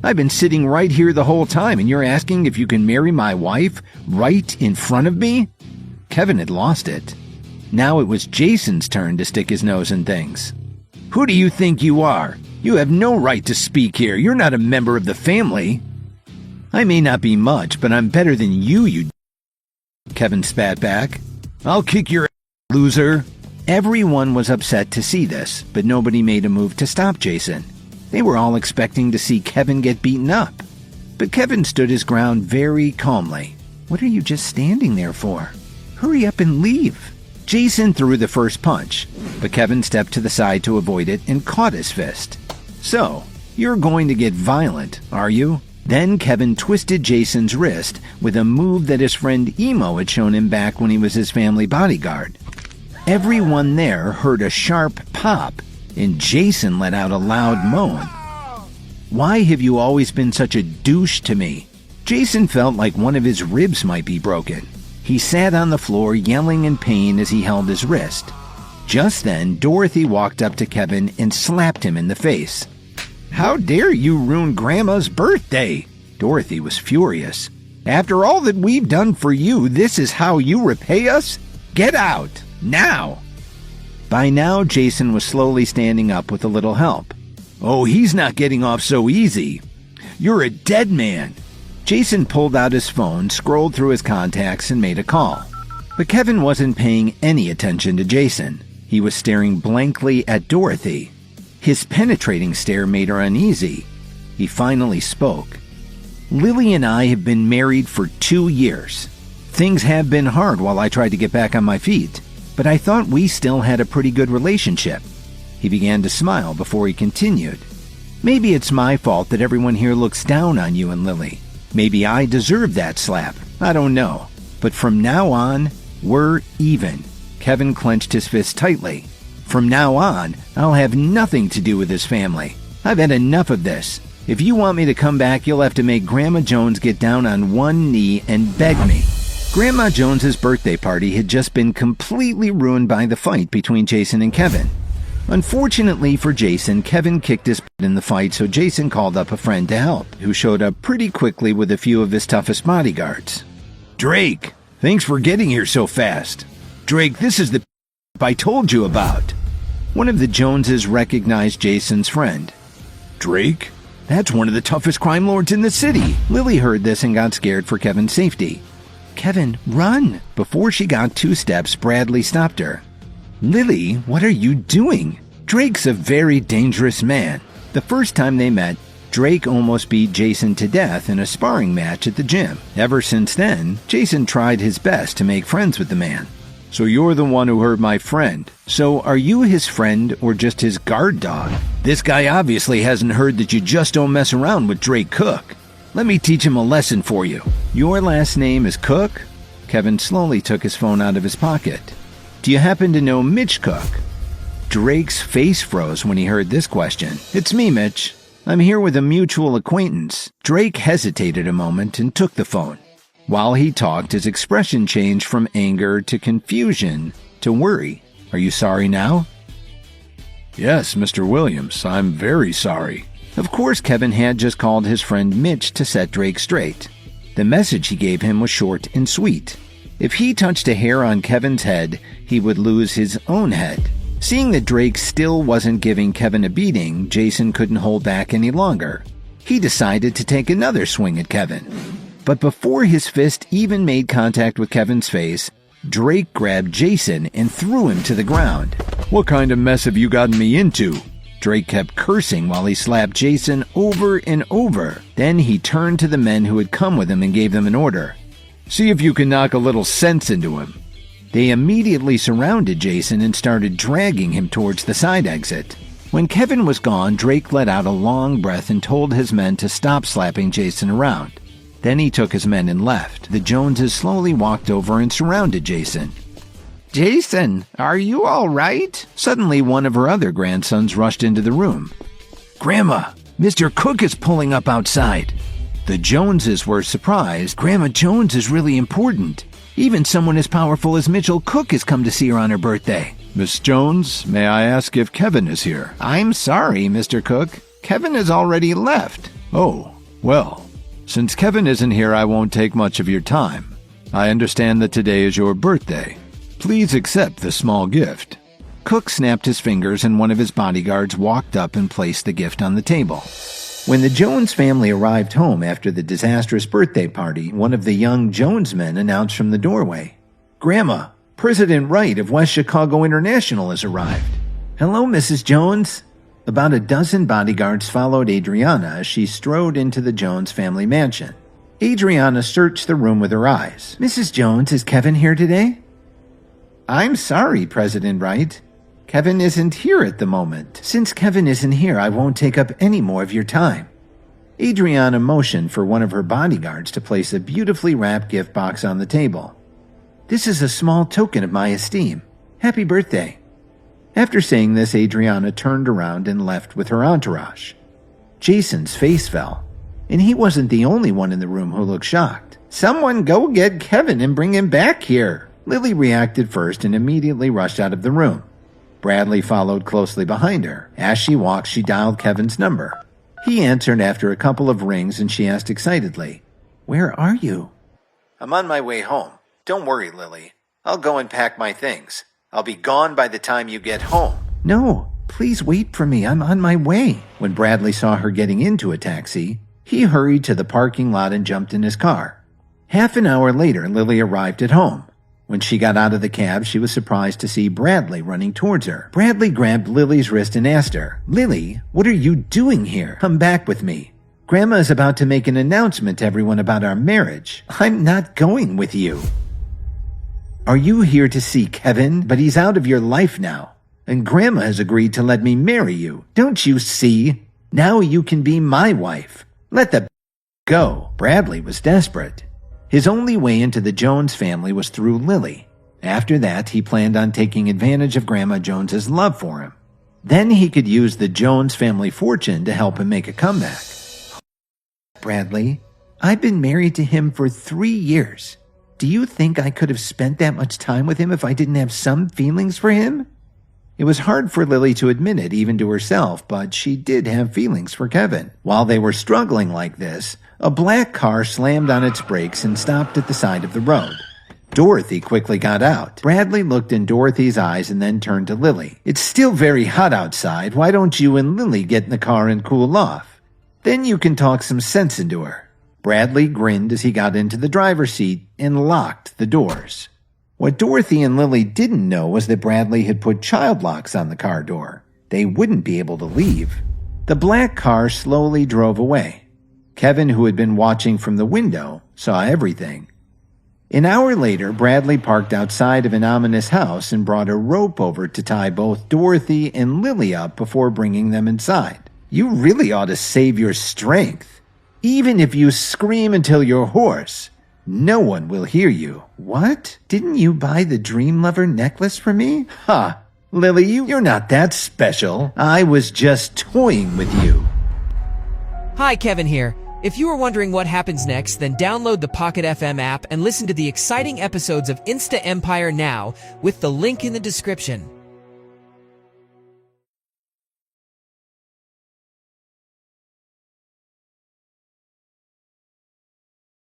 I've been sitting right here the whole time, and you're asking if you can marry my wife right in front of me?" Kevin had lost it. Now it was Jason's turn to stick his nose in things. "Who do you think you are? You have no right to speak here. You're not a member of the family." "I may not be much, but I'm better than you Kevin spat back. "I'll kick your ass, loser." Everyone was upset to see this, but nobody made a move to stop Jason. They were all expecting to see Kevin get beaten up. But Kevin stood his ground very calmly. "What are you just standing there for? Hurry up and leave." Jason threw the first punch, but Kevin stepped to the side to avoid it and caught his fist. "So, you're going to get violent, are you?" Then Kevin twisted Jason's wrist with a move that his friend Emo had shown him back when he was his family bodyguard. Everyone there heard a sharp pop, and Jason let out a loud moan. "Why have you always been such a douche to me?" Jason felt like one of his ribs might be broken. He sat on the floor yelling in pain as he held his wrist. Just then, Dorothy walked up to Kevin and slapped him in the face. "How dare you ruin Grandma's birthday?" Dorothy was furious. "After all that we've done for you, this is how you repay us? Get out, now!" By now, Jason was slowly standing up with a little help. "Oh, he's not getting off so easy. You're a dead man." Jason pulled out his phone, scrolled through his contacts, and made a call. But Kevin wasn't paying any attention to Jason. He was staring blankly at Dorothy. His penetrating stare made her uneasy. He finally spoke. "Lily and I have been married for 2 years. Things have been hard while I tried to get back on my feet, but I thought we still had a pretty good relationship." He began to smile before he continued. "Maybe it's my fault that everyone here looks down on you and Lily. Maybe I deserve that slap. I don't know. But from now on, we're even." Kevin clenched his fist tightly. "From now on, I'll have nothing to do with this family. I've had enough of this. If you want me to come back, you'll have to make Grandma Jones get down on one knee and beg me." Grandma Jones's birthday party had just been completely ruined by the fight between Jason and Kevin. Unfortunately for Jason, Kevin kicked his butt in the fight, so Jason called up a friend to help, who showed up pretty quickly with a few of his toughest bodyguards. "Drake, thanks for getting here so fast. Drake, this is the I told you about." One of the Joneses recognized Jason's friend. "Drake? That's one of the toughest crime lords in the city." Lily heard this and got scared for Kevin's safety. "Kevin, run!" Before she got 2 steps, Bradley stopped her. "Lily, what are you doing? Drake's a very dangerous man." The first time they met, Drake almost beat Jason to death in a sparring match at the gym. Ever since then, Jason tried his best to make friends with the man. "So you're the one who hurt my friend. So are you his friend or just his guard dog? This guy obviously hasn't heard that you just don't mess around with Drake Cook. Let me teach him a lesson for you. Your last name is Cook?" Kevin slowly took his phone out of his pocket. "Do you happen to know Mitch Cook?" Drake's face froze when he heard this question. "It's me, Mitch. I'm here with a mutual acquaintance." Drake hesitated a moment and took the phone. While he talked, his expression changed from anger to confusion to worry. "Are you sorry now?" "Yes, Mr. Williams, I'm very sorry." Of course, Kevin had just called his friend Mitch to set Drake straight. The message he gave him was short and sweet. If he touched a hair on Kevin's head, he would lose his own head. Seeing that Drake still wasn't giving Kevin a beating, Jason couldn't hold back any longer. He decided to take another swing at Kevin. But before his fist even made contact with Kevin's face, Drake grabbed Jason and threw him to the ground. "What kind of mess have you gotten me into?" Drake kept cursing while he slapped Jason over and over. Then he turned to the men who had come with him and gave them an order. "See if you can knock a little sense into him." They immediately surrounded Jason and started dragging him towards the side exit. When Kevin was gone, Drake let out a long breath and told his men to stop slapping Jason around. Then he took his men and left. The Joneses slowly walked over and surrounded Jason. "Jason, are you all right?" Suddenly, one of her other grandsons rushed into the room. "Grandma, Mr. Cook is pulling up outside." The Joneses were surprised. Grandma Jones is really important. Even someone as powerful as Mitchell Cook has come to see her on her birthday. "Miss Jones, may I ask if Kevin is here?" "I'm sorry, Mr. Cook. Kevin has already left." "Oh, Well, since Kevin isn't here, I won't take much of your time. I understand that today is your birthday. Please accept this small gift. Cook snapped his fingers and one of his bodyguards walked up and placed the gift on the table. When the Jones family arrived home after the disastrous birthday party, one of the young Jones men announced from the doorway, "Grandma, President Wright of West Chicago International has arrived." "Hello, Mrs. Jones." About a dozen bodyguards followed Adriana as she strode into the Jones family mansion. Adriana searched the room with her eyes. "Mrs. Jones, is Kevin here today?" "I'm sorry, President Wright. Kevin isn't here at the moment." "Since Kevin isn't here, I won't take up any more of your time." Adriana motioned for one of her bodyguards to place a beautifully wrapped gift box on the table. "This is a small token of my esteem. Happy birthday." After saying this, Adriana turned around and left with her entourage. Jason's face fell, and he wasn't the only one in the room who looked shocked. "Someone go get Kevin and bring him back here." Lily reacted first and immediately rushed out of the room. Bradley followed closely behind her. As she walked, she dialed Kevin's number. He answered after a couple of rings and she asked excitedly, "Where are you?" "I'm on my way home. Don't worry, Lily. I'll go and pack my things. I'll be gone by the time you get home." "No, please wait for me. I'm on my way." When Bradley saw her getting into a taxi, he hurried to the parking lot and jumped in his car. Half an hour later, Lily arrived at home. When she got out of the cab, she was surprised to see Bradley running towards her. Bradley grabbed Lily's wrist and asked her, "Lily, what are you doing here? Come back with me. Grandma is about to make an announcement to everyone about our marriage." "I'm not going with you." "Are you here to see Kevin? But he's out of your life now. And Grandma has agreed to let me marry you. Don't you see? Now you can be my wife. Let the go." Bradley was desperate. His only way into the Jones family was through Lily. After that, he planned on taking advantage of Grandma Jones's love for him. Then he could use the Jones family fortune to help him make a comeback. "Bradley, I've been married to him for 3 years. Do you think I could have spent that much time with him if I didn't have some feelings for him?" It was hard for Lily to admit it, even to herself, but she did have feelings for Kevin. While they were struggling like this, a black car slammed on its brakes and stopped at the side of the road. Dorothy quickly got out. Bradley looked in Dorothy's eyes and then turned to Lily. "It's still very hot outside. Why don't you and Lily get in the car and cool off? Then you can talk some sense into her." Bradley grinned as he got into the driver's seat and locked the doors. What Dorothy and Lily didn't know was that Bradley had put child locks on the car door. They wouldn't be able to leave. The black car slowly drove away. Kevin, who had been watching from the window, saw everything. An hour later, Bradley parked outside of an ominous house and brought a rope over to tie both Dorothy and Lily up before bringing them inside. "You really ought to save your strength. Even if you scream until you're hoarse, no one will hear you." "What? Didn't you buy the Dream Lover necklace for me?" "Ha! Lily, you're not that special. I was just toying with you." Hi, Kevin here. If you are wondering what happens next, then download the Pocket FM app and listen to the exciting episodes of Insta Empire now with the link in the description.